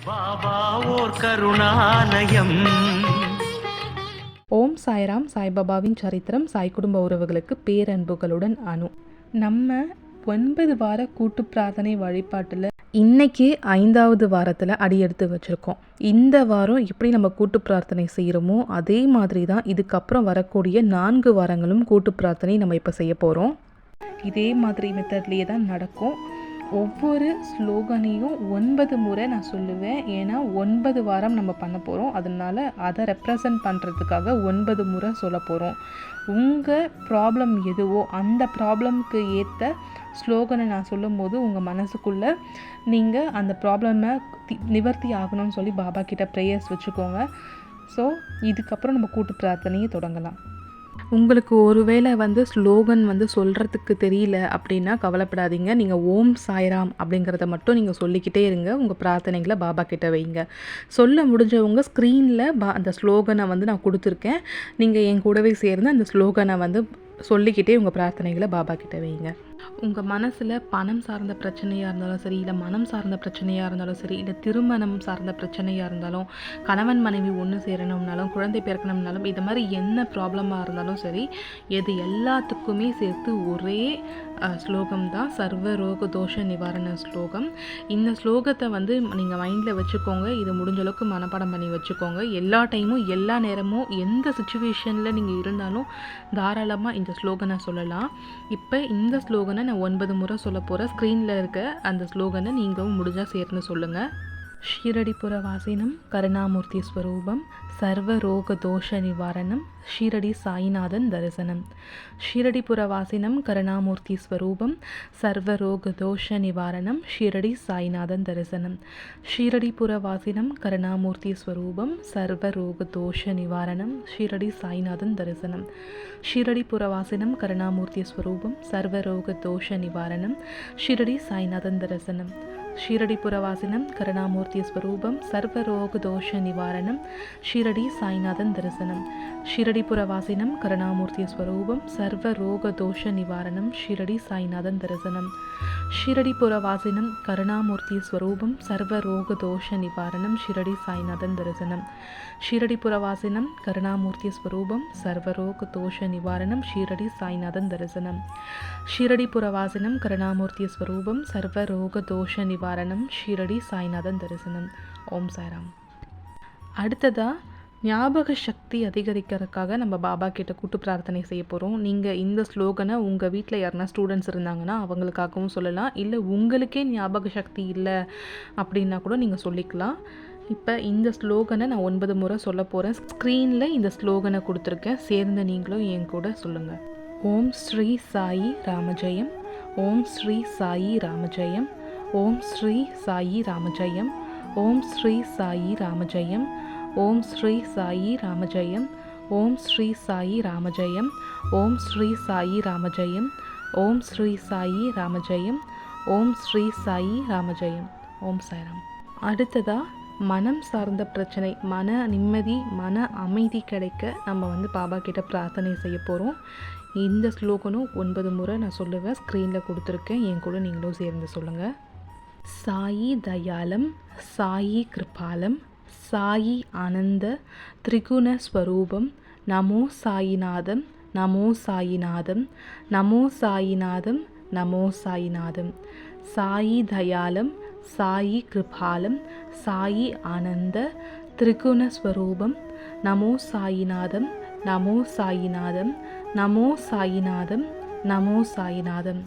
பாபா ஓர் கருணாலயம். ஓம் சாய்ராம். சாய்பாபாவின் சரித்திரம். சாய் குடும்ப உறவுகளுக்கு பேரன்புகளுடன் அனு. நம்ம 9 வார கூட்டு பிரார்த்தனை வழிபாட்டில் இன்னைக்கு 5வது வாரத்தில் அடியெடுத்து வச்சுருக்கோம். இந்த வாரம் எப்படி நம்ம கூட்டு பிரார்த்தனை செய்கிறோமோ அதே மாதிரி தான் இதுக்கப்புறம் வரக்கூடிய 4 வாரங்களும் கூட்டு பிரார்த்தனை நம்ம இப்போ செய்ய போகிறோம். இதே மாதிரி மெத்தட்லேயே தான் நடக்கும். ஒவ்வொரு ஸ்லோகனையும் 9 முறை நான் சொல்லுவேன். ஏன்னா 9 வாரம் நம்ம பண்ண போகிறோம். அதனால் அதை ரெப்ரசன்ட் பண்ணுறதுக்காக 9 முறை சொல்ல போகிறோம். உங்கள் ப்ராப்ளம் எதுவோ அந்த ப்ராப்ளம்க்கு ஏற்ற ஸ்லோகனை நான் சொல்லும் போது உங்கள் மனசுக்குள்ளே நீங்கள் அந்த ப்ராப்ளமை நிவர்த்தி ஆகணும்னு சொல்லி பாபா கிட்ட ப்ரேயர்ஸ் வச்சுக்கோங்க. ஸோ இதுக்கப்புறம் நம்ம கூட்டு பிரார்த்தனையை தொடங்கலாம். உங்களுக்கு ஒருவேளை ஸ்லோகன் சொல்கிறதுக்கு தெரியல அப்படின்னா கவலைப்படாதீங்க. நீங்கள் ஓம் சாய்ராம் அப்படிங்கிறத மட்டும் நீங்கள் சொல்லிக்கிட்டே இருங்க. உங்கள் பிரார்த்தனைகளை பாபா கிட்ட வைங்க. சொல்ல முடிஞ்சவங்க ஸ்க்ரீனில் அந்த ஸ்லோகனை நான் கொடுத்துருக்கேன். நீங்கள் என் கூடவே சேர்ந்து அந்த ஸ்லோகனை சொல்லிக்கிட்டே உங்கள் பிரார்த்தனைகளை பாபா கிட்ட வைங்க. உங்கள் மனசில் பணம் சார்ந்த பிரச்சனையாக இருந்தாலும் சரி, இல்லை மனம் சார்ந்த பிரச்சனையாக இருந்தாலும் சரி, இல்லை திருமணம் சார்ந்த பிரச்சனையாக இருந்தாலும், கணவன் மனைவி ஒன்று சேரணும்னாலும், குழந்தை பிறக்கணும்னாலும், இது மாதிரி என்ன ப்ராப்ளமாக இருந்தாலும் சரி, எது எல்லாத்துக்குமே சேர்த்து ஒரே ஸ்லோகம் தான் சர்வ ரோக தோஷ நிவாரண ஸ்லோகம். இந்த ஸ்லோகத்தை நீங்கள் மைண்டில் வச்சுக்கோங்க. இது முடிஞ்ச அளவுக்கு மனப்பாடம் பண்ணி வச்சுக்கோங்க. எல்லா டைமும் எல்லா நேரமும் எந்த சுச்சுவேஷனில் நீங்கள் இருந்தாலும் தாராளமாக இந்த ஸ்லோகனை சொல்லலாம். இப்போ இந்த ஸ்லோகனை நான் 9 முறை சொல்ல போகிறேன். ஸ்க்ரீனில் இருக்க அந்த ஸ்லோகனை நீங்களும் முடிஞ்சால் சேர்ந்து சொல்லுங்கள். ஷீரடிபுர வாசினம் கருணாமூர்த்தி ஸ்வரூபம் சர்வ ரோக தோஷ நிவாரணம் ஷீரடி சாய்நாதன் தரிசனம். ஷீரடிபுர வாசினம் கருணாமூர்த்தி ஸ்வரூபம் சர்வ ரோக தோஷ நிவாரணம் ஷீரடி சாய்நாதன் தரிசனம். ஷீரடிபுர வாசினம் கருணாமூர்த்தி ஸ்வரூபம் சர்வ ரோக தோஷ நிவாரணம் ஷீரடி சாய்நாதன் தரிசனம். ஷீரடிபுர வாசினம் கருணாமூர்த்தி ஸ்வரூபம் சர்வ ரோக தோஷ நிவாரணம் ஷீரடி சாய்நாதன் தரிசனம். ஷீரடிபுர வாசினம் கருணாமூர்த்தி ஸ்வரூபம் சர்வ ரோக தோஷ நிவாரணம் ஷீரடி சாய்நாதன் தரிசனம். ஷீரடிபுர வாசினம் கருணாமூர்த்தி ஸ்வரூபம் சர்வ ரோக தோஷ நிவாரணம் ஷீரடி சாய்நாதன் தரிசனம். ஷீரடிபுர வாசினம் கருணாமூர்த்தி ஸ்வரூபம் சர்வ ரோக தோஷ நிவாரணம் ஷீரடி சாய்நாதன் தரிசனம். ஷீரடிபுர வாசினம் கருணாமூர்த்தி ஸ்வரூபம் சர்வ ரோக தோஷ நிவாரணம் ஷீரடி சாய்நாதன் தரிசனம். ஷீரடிபுர வாசினம் கருணாமூர்த்தி ஸ்வரூபம் சர்வ ரோக தோஷ நிவாரணம் ஷீரடி சாய்நாதன் தரிசனம். ஓம் சாய்ராம். அடுத்ததாக ஞாபக சக்தி அதிகரிக்கிறதுக்காக நம்ம பாபா கிட்ட கூட்டு பிரார்த்தனை செய்ய போகிறோம். நீங்கள் இந்த ஸ்லோகனை உங்கள் வீட்டில் யாருன்னா ஸ்டூடெண்ட்ஸ் இருந்தாங்கன்னா அவங்களுக்காகவும் சொல்லலாம். இல்லை உங்களுக்கே ஞாபக சக்தி இல்லை அப்படின்னா கூட நீங்கள் சொல்லிக்கலாம். இப்போ இந்த ஸ்லோகனை நான் 9 முறை சொல்ல போகிறேன். ஸ்க்ரீனில் இந்த ஸ்லோகனை கொடுத்துருக்கேன். சேர்ந்து நீங்களும் என் கூட சொல்லுங்கள். ஓம் ஸ்ரீ சாயி ராமஜெயம். ஓம் ஸ்ரீ சாயி ராமஜெயம். ஓம் ஸ்ரீ சாயி ராமஜெயம். ஓம் ஸ்ரீ சாயி ராமஜெயம். ஓம் ஸ்ரீ சாயி ராமஜெயம். ஓம் ஸ்ரீ சாயி ராமஜெயம். ஓம் ஸ்ரீ சாயி ராமஜெயம். ஓம் ஸ்ரீ சாயி ராமஜெயம். ஓம் ஸ்ரீ சாயி ராமஜெயம். ஓம் சாய்ராம். அடுத்ததாக மனம் சார்ந்த பிரச்சனை, மன நிம்மதி, மன அமைதி கிடைக்க நம்ம பாபா கிட்ட பிரார்த்தனை செய்ய போகிறோம். இந்த ஸ்லோகனும் 9 முறை நான் சொல்லுவேன். ஸ்க்ரீனில் கொடுத்துருக்கேன். என் கூட நீங்களும் சேர்ந்து சொல்லுங்கள். சாயி தயாலம், சாயி கிருபாலம், சாயி ஆனந்த திரிகுண ஸ்வரூபம், நமோ சாயிநாதம், நமோ சாயிநாதம், நமோ சாயிநாதம், நமோ சாயிநாதம். சாயி தயாலம், சாயி கிருபாலம், சாயி ஆனந்த திரிகுண ஸ்வரூபம், நமோ சாயிநாதம், நமோ சாயிநாதம், நமோ சாயிநாதம், நமோ சாயிநாதம்.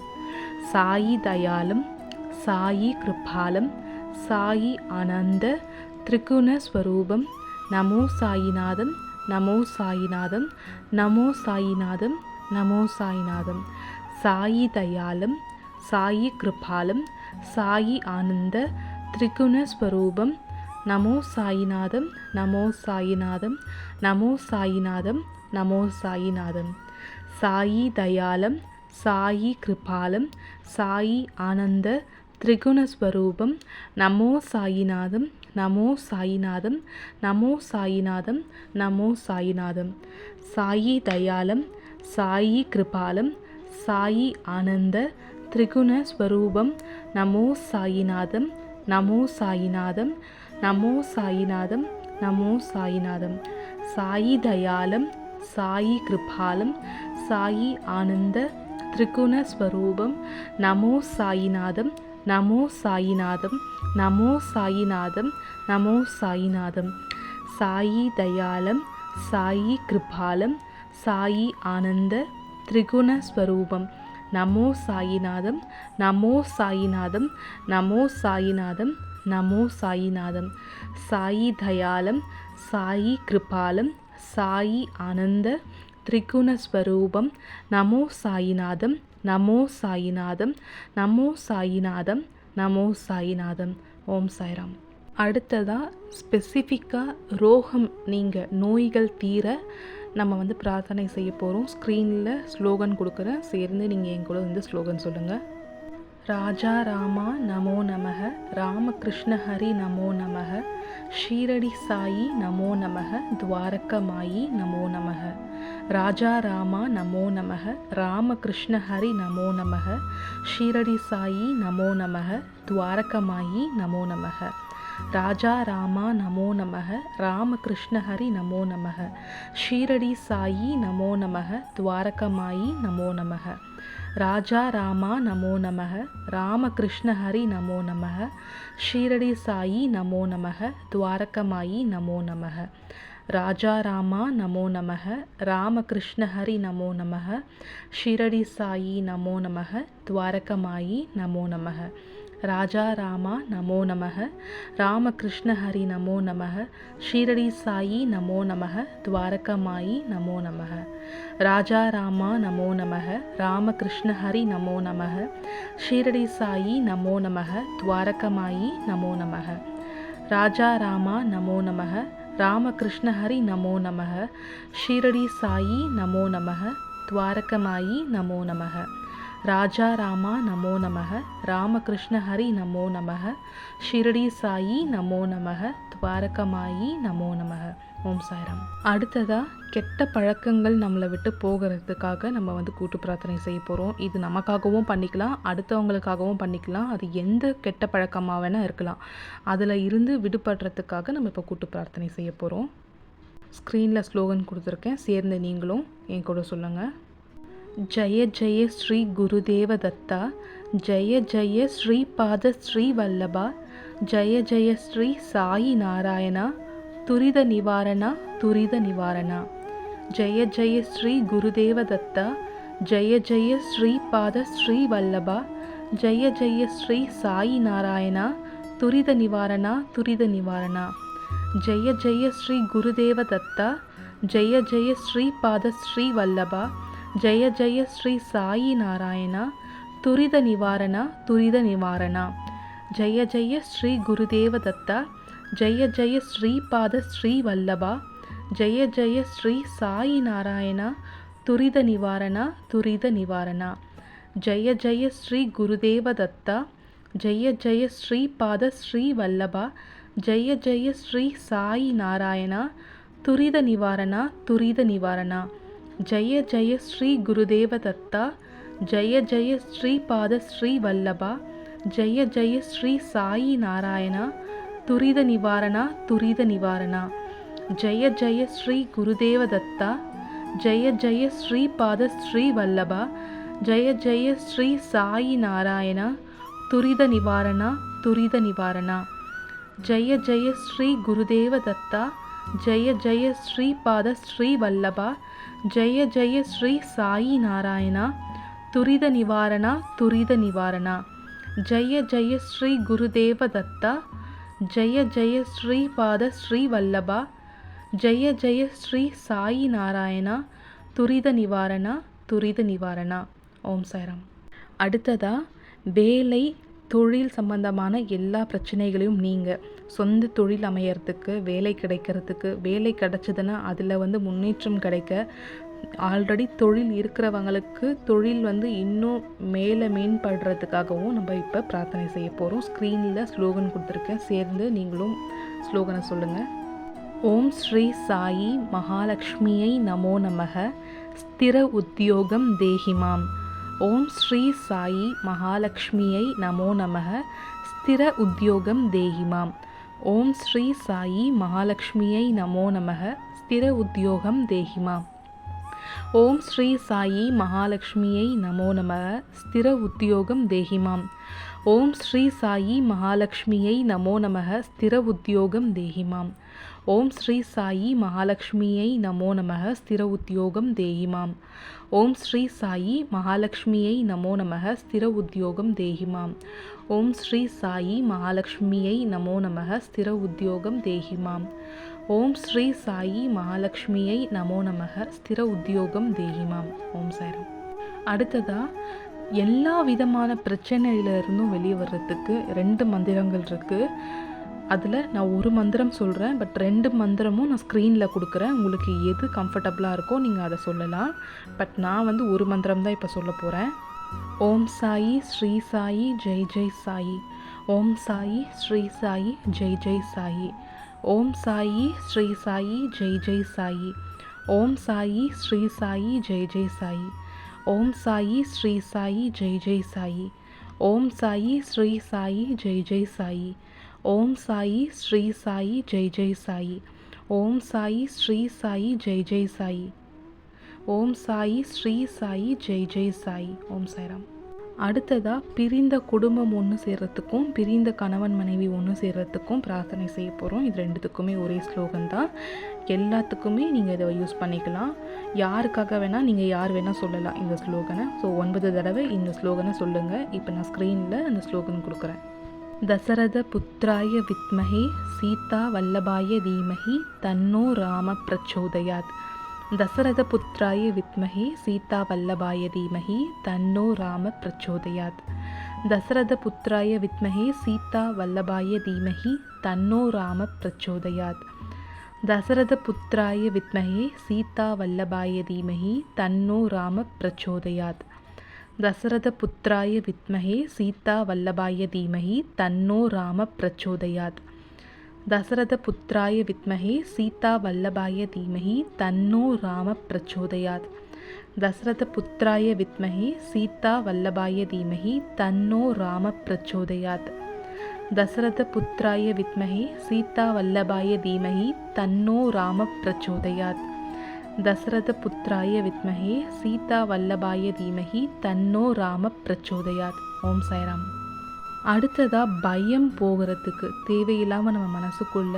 சாயி தயாலம், சாயி கிருபாலம், சாயி ஆனந்த திரிகுண ஸ்வரூபம், நமோ சாயிநாதம், நமோ சாயிநாதம், நமோ சாயிநாதம், நமோ சாயிநாதம். சாயி தயாலம், சாயி கிருபாலம், சாயி ஆனந்த திரிகுண ஸ்வரூபம், நமோ சாயிநாதம், நமோ சாயிநாதம், நமோ சாயிநாதம், நமோ சாயிநாதம். சாயி தயாலம், சாயி கிருபாலம், சாயி ஆனந்த திரிகுண ஸ்வரூபம், நமோ சாயிநாதம், நமோ சாயிநாதம், நமோ சாயிநாதம், நமோ சாயிநாதம். சாயி தயாலம், சாயி கிருபாலம், சாயி ஆனந்த திரிகுண ஸ்வரூபம், நமோ சாயிநாதம், நமோ சாயிநாதம், நமோ சாயிநாதம் நமோ சாயிநாதம். சாயி தயாலம் சாயி கிருபாலம் சாயி ஆனந்த திரிகுண ஸ்வரூபம் நமோ சாயிநாதம் நமோ சாயிநாதம் நமோ சாயிநாதம் நமோ சாயிநாதம். சாயி தயாலம் சாயி கிருபாலம் சாயி ஆனந்த திரிகுண ஸ்வரூபம் நமோ சாயிநாதம் நமோ சாயிநாதம் நமோ சாயிநாதம் நமோ சாயிநாதம். சாயி தயாலம் சாயி கிருபாலம் சாயி ஆனந்த திரிகுண ஸ்வரூபம் நமோ சாயிநாதம் நமோ சாயிநாதம் நமோ சாயிநாதம் நமோ சாயிநாதம். ஓம் சாய்ராம். அடுத்ததாக ஸ்பெசிஃபிக்காக ரோகம் நீங்கள் நோய்கள் தீர நம்ம பிரார்த்தனை செய்ய போகிறோம். ஸ்க்ரீனில் ஸ்லோகன் கொடுக்குறேன், சேர்ந்து நீங்கள் என் கூட ஸ்லோகன் சொல்லுங்கள். ராஜா ராமா நமோ நமக ராமகிருஷ்ண ஹரி நமோ நமக ஷீரடி சாயி நமோ நமக துவாரகமாயி நமோ நமக. ராஜா ராமா நமோ நமக ராமகிருஷ்ண ஹரி நமோ நமக ஷீரடி சாயி நமோ நமக துவாரகமாயி நமோ நமக. ராஜா ராமா நமோ நமக ராமகிருஷ்ண ஹரி நமோ நமக ஷீரடி சாயி நமோ நமக துவாரகமாயி நமோ நமக. ராஜா ராமா நமோ நமக ராமகிருஷ்ண ஹரி நமோ நமக ஷீரடி சாயி நமோ நமக துவாரகமாயி நமோ நமக. ராஜா ராமா நமோ நமக ராமகிருஷ்ண ஹரி நமோ நமக ஷீரடி சாயி நமோ நமக துவாரகமாயி நமோ நமக. ராஜா ராமா நமோ நமக ராமகிருஷ்ண ஹரி நமோ நமக ஷீரடி சாயி நமோ நமக துவாரகமாயி நமோ நமக. ராஜா ராமா நமோ நமக ராமகிருஷ்ண ஹரி நமோ நமக ஷீரடி சாயி நமோ நமக துவாரகமாயி நமோ நமக. ராஜா ராமா நமோ நமக ராமகிருஷ்ண ஹரி நமோ நமக ஷீரடி சாயி நமோ நமக துவாரகமாயி நமோ நமக. ராஜா ராமா நமோ நமக ராமகிருஷ்ண ஹரி நமோ நமக ஷீரடி சாயி நமோ நமக துவாரகமாயி நமோ நமக. ஓம் சாய்ராம். அடுத்ததாக கெட்ட பழக்கங்கள் நம்மளை விட்டு போகிறதுக்காக நம்ம கூட்டு பிரார்த்தனை செய்ய போகிறோம். இது நமக்காகவும் பண்ணிக்கலாம், அடுத்தவங்களுக்காகவும் பண்ணிக்கலாம். அது எந்த கெட்ட பழக்கமாக வேணால் இருக்கலாம். அதில் இருந்து விடுபடுறதுக்காக நம்ம இப்போ கூட்டு பிரார்த்தனை செய்ய போகிறோம். ஸ்க்ரீனில் ஸ்லோகன் கொடுத்துருக்கேன், சேர்ந்து நீங்களும் என் கூட சொல்லுங்கள். ஜய ஜய ஸ்ரீ குருதேவ தத்தா ஜய ஜய ஸ்ரீ பாத ஸ்ரீ வல்லபா ஜய ஜய ஸ்ரீ சாயி நாராயணா துரித நிவாரணா துரித நிவாரணா. ஜய ஜய ஸ்ரீ குருதேவ தத்தா ஜய ஜய ஸ்ரீ பாத ஸ்ரீ வல்லபா ஜய ஜய ஸ்ரீ சாயி நாராயணா துரித நிவாரணா துரித நிவாரணா. ஜய ஜய ஸ்ரீ குருதேவ தத்தா ஜய ஜய ஸ்ரீ பாத ஸ்ரீ வல்லபா ஜய ஜய ஸ்ரீ சாயி நாராயணா துரித நிவாரணா துரித நிவாரணா. ஜய ஜய ஸ்ரீ குருதேவ தத்தா ஜய ஜய ஸ்ரீ பாத ஸ்ரீ வல்லபா ஜய ஜய ஸ்ரீ சாயி நாராயணா துரித நிவாரணா துரித நிவாரணா. ஜய ஜய ஸ்ரீ குருதேவ தத்தா ஜய ஜய ஸ்ரீ பாத ஸ்ரீ வல்லபா ஜய ஜய ஸ்ரீ சாயி நாராயணா துரித நிவாரணா துரித நிவாரணா. ஜய ஜய ஸ்ரீ குருதேவ தத்தா ஜய ஜய ஸ்ரீ பாத ஸ்ரீ வல்லபா ஜய ஜய ஸ்ரீ சாயி நாராயணா துரித நிவாரணா துரித நிவாரணா. ஜய ஜய ஸ்ரீ குருதேவ தத்தா ஜய ஜய ஸ்ரீ பாத ஸ்ரீ வல்லபா ஜய ஜய ஸ்ரீ சாயி நாராயணா துரித நிவாரணா துரித நிவாரணா. ஜய ஜய ஸ்ரீ குருதேவ தத்தா ஜய ஜய ஸ்ரீ பாத ஸ்ரீ வல்லபா ஜய ஜய ஸ்ரீ சாயி நாராயணா துரித நிவாரணா துரித நிவாரணா. ஜய ஜய ஸ்ரீ குருதேவ தத்தா ஜய ஜய ஸ்ரீ பாத ஸ்ரீ வல்லபா ஜய ஜய ஸ்ரீ சாயி நாராயணா துரித நிவாரணா துரித நிவாரணா. ஓம் சாய்ராம். அடுத்ததாக வேலை தொழில் சம்பந்தமான எல்லா பிரச்சனைகளையும் நீங்கள் சொந்த தொழில் அமையறதுக்கு, வேலை கிடைக்கிறதுக்கு, வேலை கிடச்சதுன்னா அதில் முன்னேற்றம் கிடைக்க, ஆல்ரெடி தொழில் இருக்கிறவங்களுக்கு தொழில் இன்னும் மேலே மேம்படுறதுக்காகவும் நம்ம இப்போ பிரார்த்தனை செய்ய போகிறோம். ஸ்க்ரீனில் ஸ்லோகன் கொடுத்துருக்கேன், சேர்ந்து நீங்களும் ஸ்லோகனை சொல்லுங்கள். ஓம் ஸ்ரீ சாயி மகாலட்சுமியை நமோ நமக ஸ்திர உத்தியோகம் தேஹிமாம். ஓம் ஸ்ரீ சாயி மகாலட்சுமியை நமோ நமக ஸ்திர உத்தியோகம் தேஹிமாம். ஓம் ஸ்ரீ சாயி மகாலட்சுமியை நமோ நமக ஸ்திர உத்தியோகம் தேஹிமா. ஓம் ஸ்ரீ சாயி மகாலட்சுமியை நமோ நமக ஸ்திர உத்தியோகம் தேஹிமாம். ஓம் ஸ்ரீ சாயி மகாலட்சுமியை நமோ நமக ஸ்திர உத்தியோகம் தேஹிமாம். ஓம் ஸ்ரீ சாயி மகாலட்சுமியை நமோ நமக ஸ்திர உத்தியோகம் தேஹிமாம். ஓம் ஸ்ரீ சாயி மகாலட்சுமியை நமோ நமக ஸ்திர உத்தியோகம் தேஹிமாம். ஓம் ஸ்ரீ சாயி மகாலட்சுமியை நமோ நமக ஸ்திர உத்தியோகம் தேஹிமாம். ஓம் ஸ்ரீ சாயி மகாலட்சுமியை நமோ நமக ஸ்திர உத்தியோகம் தேஹிமாம். ஓம் சாய்ராம். அடுத்ததாக எல்லா விதமான பிரச்சனையிலிருந்தும் வெளியே வர்றதுக்கு 2 மந்திரங்கள் இருக்குது. அதில் நான் ஒரு மந்திரம் சொல்கிறேன், பட் 2 மந்திரமும் நான் ஸ்க்ரீனில் கொடுக்குறேன். உங்களுக்கு எது கம்ஃபர்டபுளாக இருக்கோ நீங்கள் அதை சொல்லலாம். பட் நான் ஒரு மந்திரம் தான் இப்போ சொல்ல போகிறேன். ஓம் சாயி ஸ்ரீ சாயி ஜெய் ஜெய் சாயி. ஓம் சாயி ஸ்ரீ சாயி ஜெய் ஜெய் சாயி. ஓம் சாயி ஸ்ரீ சாயி ஜெய் ஜெய் சாயி. ஓம் சாயி ஸ்ரீ சாயி ஜெய் ஜெய் சாயி. ஓம் சாயி ஸ்ரீ சாயி ஜெய் ஜெய் சாயி. ஓம் சாயி ஸ்ரீ சாயி ஜெய் ஜெய் சாயி. ஓம் சாயி ஸ்ரீ சாயி ஜெய் ஜெய் சாயி. ஓம் சாயி ஸ்ரீ சாயி ஜெய் ஜெய் சாயி. ஓம் சாயி ஸ்ரீ சாயி ஜெய் ஜெய் சாயி. ஓம் சாய்ராம். அடுத்ததாக பிரிந்த குடும்பம் ஒன்று சேர்கிறதுக்கும் பிரிந்த கணவன் மனைவி ஒன்று சேர்கிறதுக்கும் பிரார்த்தனை செய்ய போகிறோம். இது 2த்துக்குமே ஒரே ஸ்லோகன் தான். எல்லாத்துக்குமே நீங்கள் இதை யூஸ் பண்ணிக்கலாம். யாருக்காக வேணால் நீங்கள் யார் வேணால் சொல்லலாம் இந்த ஸ்லோகனை. ஸோ 9 தடவை இந்த ஸ்லோகனை சொல்லுங்கள். இப்போ நான் ஸ்க்ரீனில் அந்த ஸ்லோகன் கொடுக்குறேன். தசரத புத்திராய வித்மஹே சீதா வல்லபாய தீமஹி தன்னோ ராம பிரச்சோதயாத். தசரத புத்திராய வித்மஹே சீதா வல்லபாய தீமஹி தன்னோ ராம பிரச்சோதயாத். தசரத புத்திராய வித்மஹே சீதா வல்லபாய தீமஹி தன்னோ ராம பிரச்சோதயாத். தசரத புத்திராய வித்மஹே சீதா வல்லபாய தீமஹி தன்னோ ராம பிரச்சோதயாத். தசரத புத்திராய வித்மஹே சீதா வல்லபாய தீமஹி தன்னோ ராம பிரச்சோதயாத். தசரத புத்திராய வித்மஹே சீதா வல்லபாய தீமஹி தன்னோ ராம பிரச்சோதயாத். தசரத புத்திராய வித்மஹே சீதா வல்லபாய தீமஹி தன்னோ ராம பிரச்சோதயாத். தசரத புத்திராய வித்மஹே சீதா வல்லபாய தீமஹி தன்னோ ராம பிரச்சோதயாத். தசரத புத்திராய வித்மஹே சீதா வல்லபாய தீமஹி தன்னோ ராம பிரச்சோதயாத். ஓம் சாய்ராம். அடுத்ததாக பயம் போகிறதுக்கு, தேவையில்லாமல் நம்ம மனசுக்குள்ள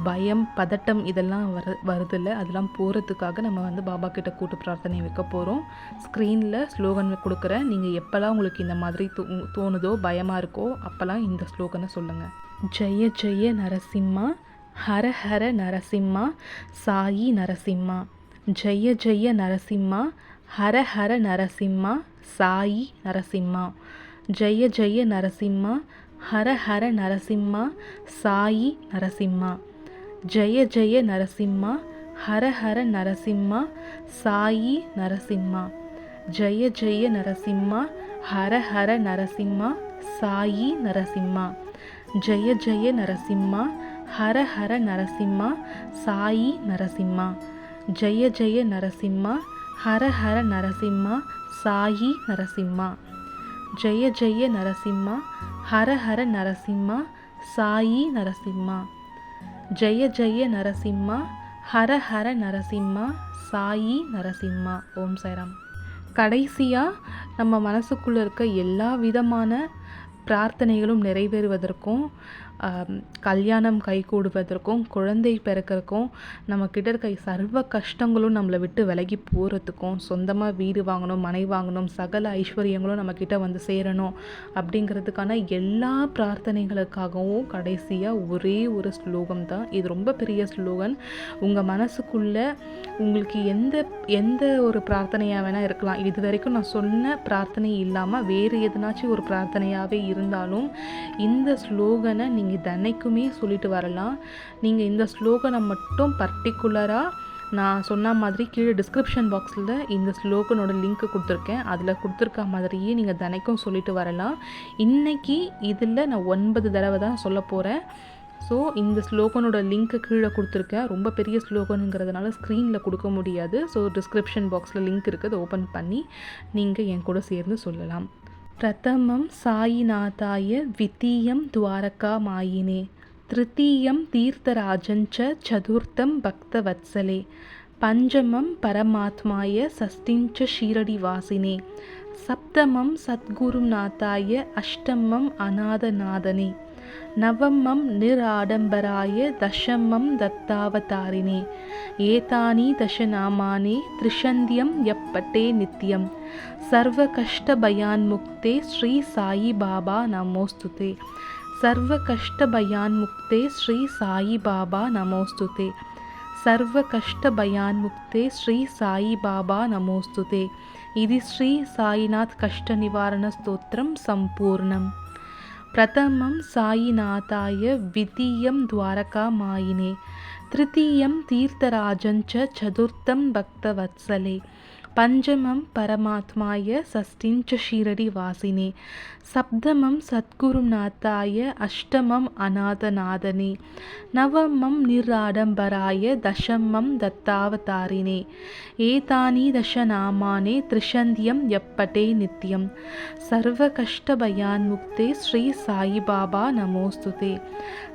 பயம் பதட்டம் இதெல்லாம் வருதில்ல, அதெல்லாம் போகிறதுக்காக நம்ம பாபா கிட்ட கூட்டு பிரார்த்தனை வைக்க போகிறோம். ஸ்க்ரீனில் ஸ்லோகன் கொடுக்குறேன். நீங்கள் எப்போல்லாம் உங்களுக்கு இந்த மாதிரி தோணுதோ பயமாக இருக்கோ அப்போல்லாம் இந்த ஸ்லோகனை சொல்லுங்கள். ஜெய ஜெய நரசிம்மா ஹர ஹர நரசிம்மா சாயி நரசிம்மா. ஜெய ஜெய நரசிம்மா ஹர ஹர நரசிம்மா சாயி நரசிம்மா. ஜெய ஜெய நரசிம்மா ஹர ஹர நரசிம்மா சாயி நரசிம்மா. ஜெய ஜெய நரசிம்மா ஹர ஹர நரசிம்மா சாயி நரசிம்மா. ஜெய ஜெய நரசிம்மா ஹர ஹர நரசிம்மா சாயி நரசிம்மா. ஜெய ஜெய நரசிம்மா ஹர ஹர நரசிம்மா சாயி நரசிம்மா. ஜெய ஜெய நரசிம்மா ஹர ஹர நரசிம்மா சாயி நரசிம்மா. ஜெய ஜெய நரசிம்மா ஹர ஹர நரசிம்மா சாயி நரசிம்மா. ஜெய ஜெய நரசிம்மா ஹர ஹர நரசிம்மா சாயி நரசிம்மா. ஓம் சாய்ராம். கடைசியாக நம்ம மனசுக்குள்ளே இருக்க எல்லா விதமான பிரார்த்தனைகளும் நிறைவேறுவதற்கும், கல்யாணம் கைகூடுவதற்கும், குழந்தை பிறக்கிறதுக்கும், நம்மக்கிட்ட இருக்க சர்வ கஷ்டங்களும் நம்மளை விட்டு விலகி போகிறதுக்கும், சொந்தமாக வீடு வாங்கணும், மனை வாங்கணும், சகல ஐஸ்வர்யங்களும் நம்மக்கிட்ட சேரணும் அப்படிங்கிறதுக்கான எல்லா பிரார்த்தனைகளுக்காகவும் கடைசியாக ஒரே ஒரு ஸ்லோகம் தான். இது ரொம்ப பெரிய ஸ்லோகன். உங்கள் மனசுக்குள்ளே உங்களுக்கு எந்த ஒரு பிரார்த்தனையாக வேணால் இருக்கலாம். இது வரைக்கும் நான் சொன்ன பிரார்த்தனை இல்லாமல் வேறு எதனாச்சும் ஒரு பிரார்த்தனையாகவே இருந்தாலும் இந்த ஸ்லோகனை நீங்கள் தினைக்குமே சொல்லிட்டு வரலாம். நீங்கள் இந்த ஸ்லோகனை மட்டும் பர்டிகுலராக நான் சொன்ன மாதிரி கீழே டிஸ்கிரிப்ஷன் பாக்ஸில் இந்த ஸ்லோகனோட லிங்க்கு கொடுத்துருக்கேன். அதில் கொடுத்துருக்க மாதிரியே நீங்கள் தினைக்கும் சொல்லிட்டு வரலாம். இன்றைக்கி இதில் நான் 9 தடவை தான் சொல்ல போகிறேன். ஸோ இந்த ஸ்லோகனோட லிங்க்கு கீழே கொடுத்துருக்கேன். ரொம்ப பெரிய ஸ்லோகனுங்கிறதுனால ஸ்க்ரீனில் கொடுக்க முடியாது. ஸோ டிஸ்கிரிப்ஷன் பாக்ஸில் லிங்க் இருக்குது, ஓப்பன் பண்ணி நீங்கள் என் கூட சேர்ந்து சொல்லலாம். பிரதமம் சாயிநாதாய த்விதீயம் துவாரகா மாயினே. तृतीयं तीर्थराजञ्च चतुर्थं भक्तवत्सले पञ्चमं परमात्माय षष्ठिञ्च शीरडिवासिने सप्तमं सद्गुरुनाथाय अष्टमम् अनाथनादने नवमं निराडम्बराय दशमं दत्तावतारिणे एतानि दशनामानि त्रिशन्त्यं यप्पटे नित्यं सर्वकष्टभयान्मुक्ते श्री साई बाबा नमोस्तुते सर्वकष्टभयान्मुक्ते श्री साई बाबा नमोस्तुते सर्वकष्टभयान्मुक्ते श्री साई बाबा नमोस्तुते इति श्री साईनाथ कष्टनिवारण स्तोत्रं सम्पूर्णम् प्रथमं साईनाथाय द्वितीयं द्वारकामायिने तृतीयं तीर्थराजञ्च चतुर्थं भक्तवत्सले पञ्चमं परमात्माय षष्ठिञ्च शीरडिवासिने सप्तमं सद्गुरुनाथाय अष्टमम् अनाथनादने नवमं निराडम्बराय दशमं दत्तावतारिणे एतानि दशनामानि त्रिशन्त्यं यप्पटे नित्यं सर्वकष्टभयान्मुक्ते श्री साई बाबा नमोस्तुते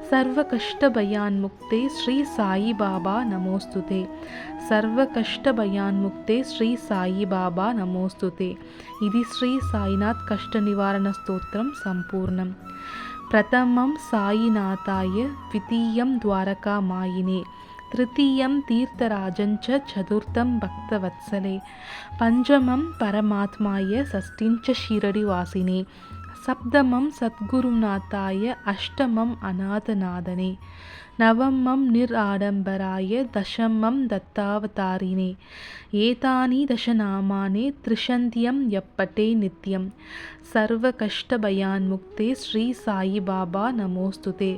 सर्वकष्टभयान्मुक्ते श्री साई बाबा नमोस्तुते सर्वकष्टभयान्मुक्ते श्री साई बाबा नमोस्तुते इति श्री साईनाथ कष्टनिवारण स्तोत्रं सम्पूर्णम् प्रथमं साईनाथाय द्वितीयं द्वारकामायिने तृतीयं तीर्थराजञ्च चतुर्थं भक्तवत्सले पञ्चमं परमात्माय षष्ठिञ्च शीरडिवासिने सप्तमं सद्गुरुनाथाय अष्टमम् अनाथनादने नवमं निराडम्बराय दशमं दत्तावतारिणे एतानि दशनामानि त्रिशन्त्यं यप्पटे नित्यं सर्वकष्टभयान्मुक्ते श्री साई बाबा नमोस्तुते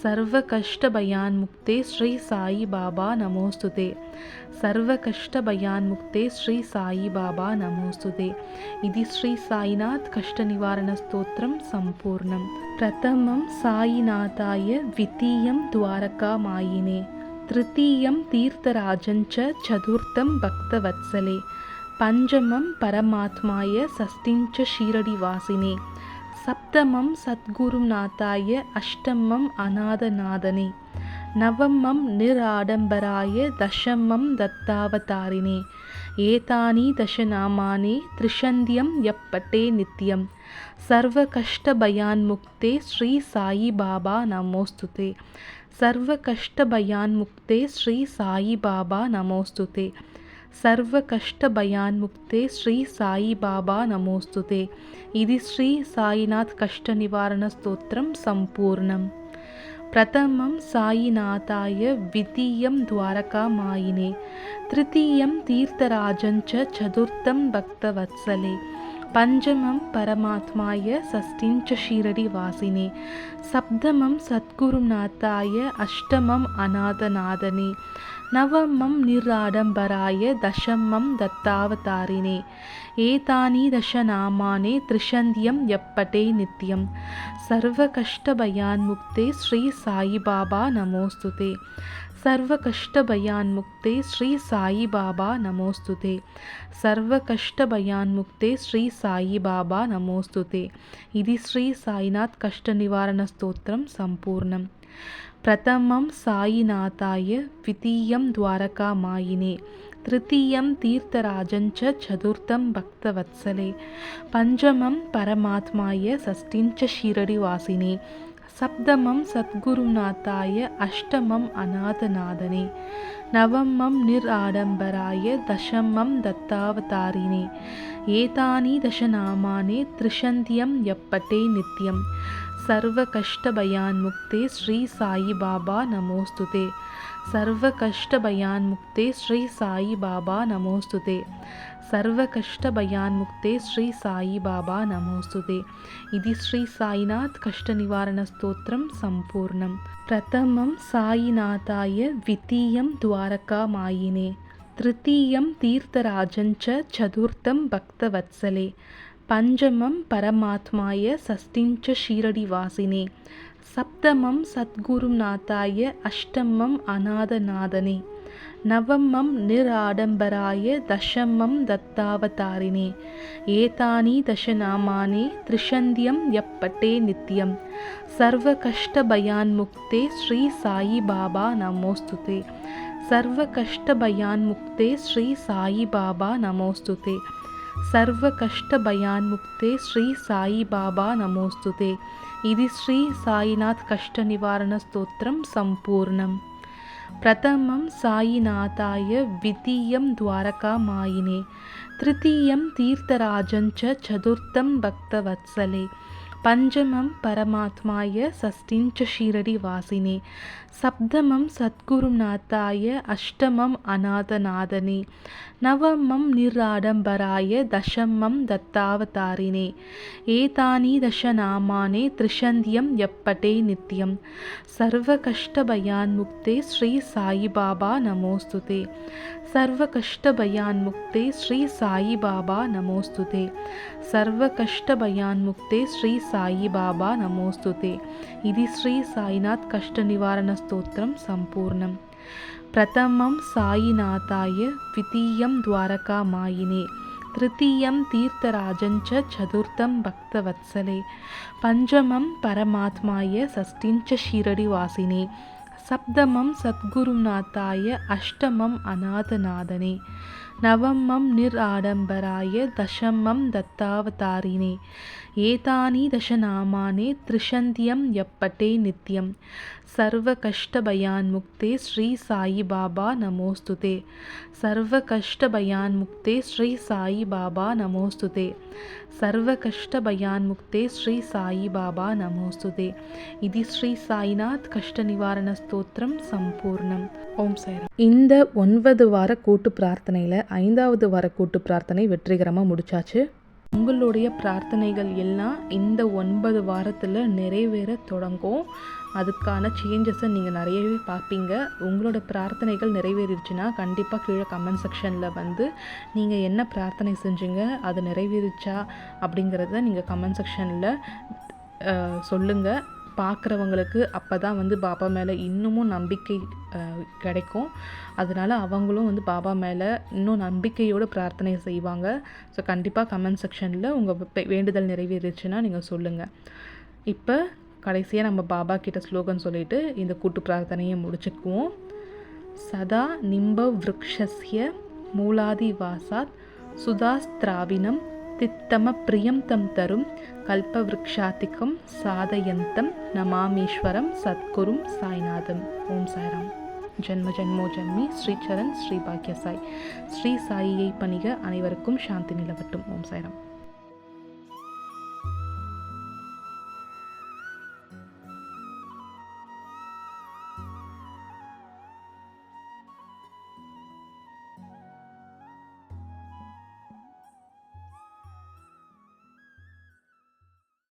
सर्वकष्टभयान्मुक्ते श्री साई बाबा नमोस्तुते सर्वकष्टभयान्मुक्ते श्री साई बाबा नमोस्तुते इति श्री साईनाथ कष्टनिवारणस्तोत्रं सम्पूर्णम् प्रथमं साईनाथाय द्वितीयं द्वारकामायिने तृतीयं तीर्थराजञ्च चतुर्थं भक्तवत्सले पञ्चमं परमात्माय षष्ठिञ्च शीरडिवासिने सप्तमं सद्गुरुनाथाय अष्टमम् अनाथनादने नवमं निराडम्बराय दशमं दत्तावतारिणे एतानि दशनामानि त्रिशन्त्यं यप्पटे नित्यं सर्वकष्टभयान्मुक्ते श्री साई बाबा नमोस्तुते सर्वकष्टभयान्मुक्ते श्री साई बाबा नमोस्तुते सर्वकष्टभयान्मुक्ते श्री साई बाबा नमोस्तुते इति श्री साईनाथ कष्टनिवारणस्तोत्रं सम्पूर्णम् प्रथमं साईनाथाय द्वितीयं द्वारकामायिने तृतीयं तीर्थराजञ्च चतुर्थं भक्तवत्सले पञ्चमं परमात्माय षष्ठिञ्च शीरडिवासिने सप्तमं सद्गुरुनाथाय अष्टमम् अनाथनादने नवमं निराडम्बराय दशमं दत्तावतारिणे एतानि दशनामानि त्रिशन्त्यं यप्पटे नित्यं सर्वकष्टभयान्मुक्ते श्री साई बाबा नमोस्तुते सर्वकष्टभयान्मुक्ते श्री साई बाबा नमोस्तुते सर्वकष्टभयान्मुक्ते श्री साई बाबा नमोस्तुते इति श्री साईनाथ कष्टनिवारणस्तोत्रं सम्पूर्णम् प्रथमं साईनाथाय द्वितीयं द्वारकामायिने तृतीयं तीर्थराजञ्च चतुर्थं भक्तवत्सले पञ्चमं परमात्माय षष्ठिञ्च शीरडिवासिने सप्तमं सद्गुरुनाथाय अष्टमम् अनाथनादने नवमं निराडम्बराय दशमं दत्तावतारिणे एतानि दशनामानि त्रिशन्त्यं यप्पटे नित्यं सर्वकष्टभयान्मुक्ते श्री साई बाबा नमोस्तुते सर्वकष्टभयान्मुक्ते श्री साई बाबा नमोस्तुते सर्वकष्टभयान्मुक्ते श्री साई बाबा नमोस्तुते इति श्री साईनाथ कष्टनिवारणस्तोत्रं सम्पूर्णम् प्रथमं साईनाथाय द्वितीयं द्वारकामायिने तृतीयं तीर्थराजञ्च चतुर्थं भक्तवत्सले पञ्चमं परमात्माय षष्ठिञ्च शीरडिवासिने சப்தமம் சத்குருநாதாய அஷ்டமம் அநாதநாதனே நவமம் நிராடம்பராய தசமம் தத்தாவதாரினே ஏதானி தசநாமானே த்ரிஷந்தியம் யப்பட்டே நித்யம் சர்வ கஷ்ட பயான்முக்தே ஸ்ரீ சாயி பாபா நமோஸ்துதே சர்வ கஷ்ட பயான்முக்தே ஸ்ரீ சாயி பாபா நமோஸ்துதே சர்வ கஷ்ட பயான்முக்தே ஸ்ரீ சாயி பாபா நமோஸ்துதே. இது ஸ்ரீ சாயிநாத் கஷ்ட நிவாரண ஸ்தோத்திரம் சம்பூர்ணம். பிரதமம் சாயிநாதாய விதீயம் துவாரகாமாயினே திருத்தீயம் தீர்த்தராஜஞ்ச சதுர்த்தம் பக்தவத்சலே பஞ்சமம் பரமாத்மாய சஷ்டிஞ்ச ஷீரடி வாசினே சப்தமம் சத்குருநாதாய அஷ்டமம் அநாதநாதனே நவமம் நிராடம்பராய தசமம் தத்தாவதாரினே ஏதானி தசநாமானே த்ரிஷந்தியம் யப்பட்டே நித்யம் சர்வ கஷ்ட பயான்முக்தே ஸ்ரீ சாயி பாபா நமோஸ்துதே சர்வ கஷ்ட பயான்முக்தே ஸ்ரீ சாயி பாபா நமோஸ்துதே சர்வ கஷ்ட பயான்முக்தே ஸ்ரீ சாயி பாபா நமோஸ்துதே. இது ஸ்ரீ சாயிநாத் கஷ்ட நிவாரண ஸ்தோத்திரம் சம்பூர்ணம். பிரதமம் சாயிநாதாய விதீயம் துவாரகாமாயினே திருத்தீயம் தீர்த்தராஜஞ்ச சதுர்த்தம் பக்தவத்சலே பஞ்சமம் பரமாத்மாய சஷ்டிஞ்ச ஷீரடி வாசினே சப்தமம் சத்குருநாதாய அஷ்டமம் அநாதநாதனே நவமம் நிராடம்பராய தசமம் தத்தாவதாரினே ஏதானி தசநாமானே த்ரிஷந்தியம் யப்பட்டே நித்யம் சர்வ கஷ்ட பயான்முக்தே ஸ்ரீ சாயி பாபா நமோஸ்துதே சர்வ கஷ்ட பயான்முக்தே ஸ்ரீ சாயி பாபா நமோஸ்துதே சர்வ கஷ்ட பயான்முக்தே ஸ்ரீ சாயி பாபா நமோஸ்துதே. இது ஸ்ரீ சாயிநாத் கஷ்ட நிவாரண ஸ்தோத்திரம் சம்பூர்ணம். ஓம் சாய்ராம். இந்த 9 வார கூட்டு பிரார்த்தனையில் 5வது வார கூட்டு பிரார்த்தனை வெற்றிகரமாக முடிச்சாச்சு. உங்களுடைய பிரார்த்தனைகள் எல்லாம் இந்த 9 வாரத்தில் நிறைவேற தொடங்கும். அதுக்கான சேஞ்சஸை நீங்கள் நிறையவே பார்ப்பீங்க. உங்களோட பிரார்த்தனைகள் நிறைவேறிடுச்சுன்னா கண்டிப்பாக கீழே கமெண்ட் செக்ஷனில் வந்து நீங்கள் என்ன பிரார்த்தனை செஞ்சீங்க, அது நிறைவேறிச்சா அப்படிங்கிறத நீங்கள் கமெண்ட் செக்ஷனில் சொல்லுங்கள். பார்க்குறவங்களுக்கு அப்போ தான் வந்து பாபா மேலே இன்னமும் நம்பிக்கை கிடைக்கும். அதனால் அவங்களும் வந்து பாபா மேலே இன்னும் நம்பிக்கையோடு பிரார்த்தனை செய்வாங்க. ஸோ கண்டிப்பாக கமெண்ட் செக்ஷனில் உங்கள் வேண்டுதல் நிறைவேறிச்சுன்னா நீங்கள் சொல்லுங்கள். இப்போ கடைசியாக நம்ம பாபா கிட்ட ஸ்லோகன் சொல்லிவிட்டு இந்த கூட்டு பிரார்த்தனையை முடிச்சுக்குவோம். சதா நிம்ப விருக்ஷஸ்ய மூலாதி வாசாத் சுதாஸ்திராவினம் தித்தம பிரியம் தம் தரும் கல்பவ்ருக்ஷாதிகம் சாதயந்தம் நமாமீஸ்வரம் சத்குரும் சாய்நாதம். ஓம் சாய்ராம். ஜென்ம ஜென்மோ ஜன்மி ஸ்ரீ சரண் ஸ்ரீ பாக்ய சாய். ஸ்ரீ சாயியை பணிக அனைவருக்கும் சாந்தி நிலவட்டும். ஓம் சாய்ராம்.